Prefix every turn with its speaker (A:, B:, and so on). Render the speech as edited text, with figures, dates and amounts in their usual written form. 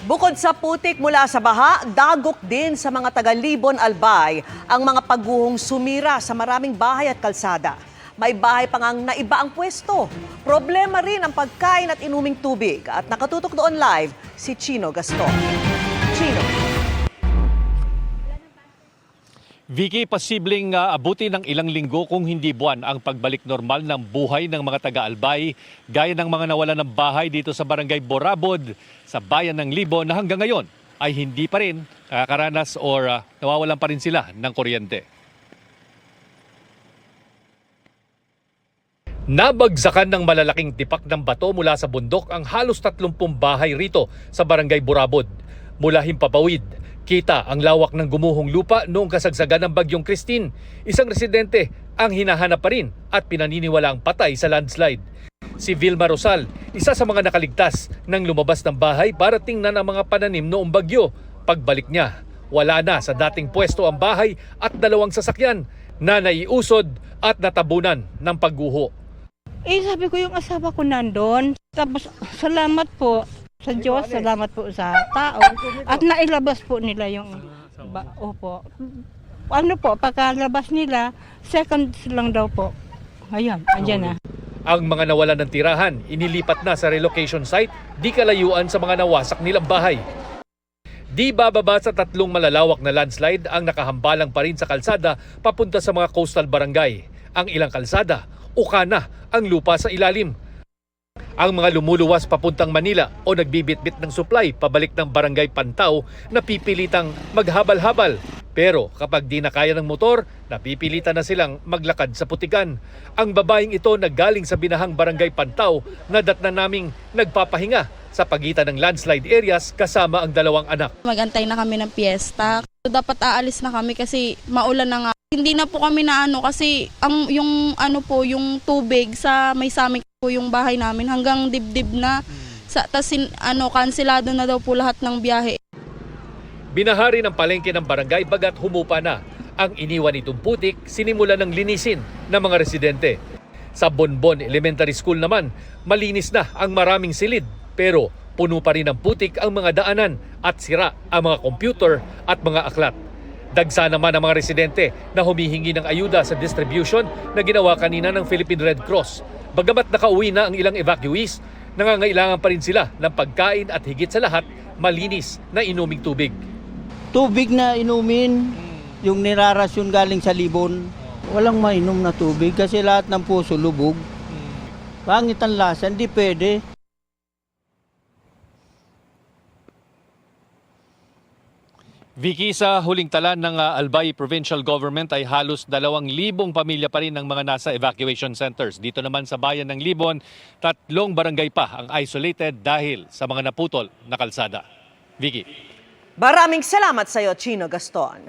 A: Bukod sa putik mula sa baha, dagok din sa mga taga-Libon, Albay ang mga pagguhong sumira sa maraming bahay at kalsada. May bahay pa ngang naiba ang pwesto. Problema rin ang pagkain at inuming tubig. At nakatutok doon live si Chino Gaston. Chino.
B: Vicky, posibleng abuti ng ilang linggo kung hindi buwan ang pagbalik normal ng buhay ng mga taga-Albay gaya ng mga nawalan ng bahay dito sa Barangay Borabod sa bayan ng Libon na hanggang ngayon ay hindi pa rin nakakaranas or nawawalan pa rin sila ng kuryente. Nabagsakan ng malalaking tipak ng bato mula sa bundok ang halos 30 bahay rito sa Barangay Borabod. Mula Himpapawid, kita ang lawak ng gumuhong lupa noong kasagsagan ng Bagyong Christine. Isang residente ang hinahanap pa rin at pinaniniwalaang patay sa landslide. Si Vilma Rosal, isa sa mga nakaligtas nang lumabas ng bahay para tingnan ang mga pananim noong bagyo. Pagbalik niya, wala na sa dating pwesto ang bahay at 2 sasakyan na naiusod at natabunan ng pagguho.
C: Sabi ko yung asawa ko nandun. Tapos salamat po sa Diyos, salamat po sa tao. At nailabas po nila yung opo. Ano po, pagkalabas nila, seconds lang daw po. Ayun, andyan na.
B: Ang mga nawalan ng tirahan, inilipat na sa relocation site, di kalayuan sa mga nawasak nilang bahay. Di bababa sa 3 malalawak na landslide ang nakahambalang pa rin sa kalsada papunta sa mga coastal barangay. Ang ilang kalsada, uka na ang lupa sa ilalim. Ang mga lumuluwas papuntang Manila o nagbibitbit ng supply pabalik ng Barangay Pantaw na pipilitang maghabal-habal. Pero kapag di na kaya ng motor, napipilitan na silang maglakad sa putikan. Ang babaeng ito naggaling sa binahang Barangay Pantaw na datna naming nagpapahinga sa pagitan ng landslide areas kasama ang 2 anak.
D: Magantay na kami ng piyesta. Dapat aalis na kami kasi maulan na nga. Hindi na po kami kasi yung tubig sa may samik po yung bahay namin hanggang dibdib na. Kanselado na daw po lahat ng biyahe.
B: Binahari ng palengke ng barangay bagat humupa na. Ang iniwan nitong putik sinimula ng linisin ng mga residente. Sa Bonbon Elementary School naman, malinis na ang maraming silid pero puno pa rin ng putik ang mga daanan at sira ang mga computer at mga aklat. Dagsa naman ang mga residente na humihingi ng ayuda sa distribution na ginawa kanina ng Philippine Red Cross. Bagamat nakauwi na ang ilang evacuees, nangangailangan pa rin sila ng pagkain at higit sa lahat, malinis na inuming tubig.
E: Tubig na inumin, yung nirarasyon galing sa Libon, walang mainom na tubig kasi lahat ng puso lubog. Pangit ang lasa, hindi pwede.
B: Vicky, sa huling tala ng Albay Provincial Government ay halos 2,000 pamilya pa rin ang mga nasa evacuation centers. Dito naman sa bayan ng Libon, 3 barangay pa ang isolated dahil sa mga naputol na kalsada. Vicky.
A: Maraming salamat sa iyo, Chino Gaston.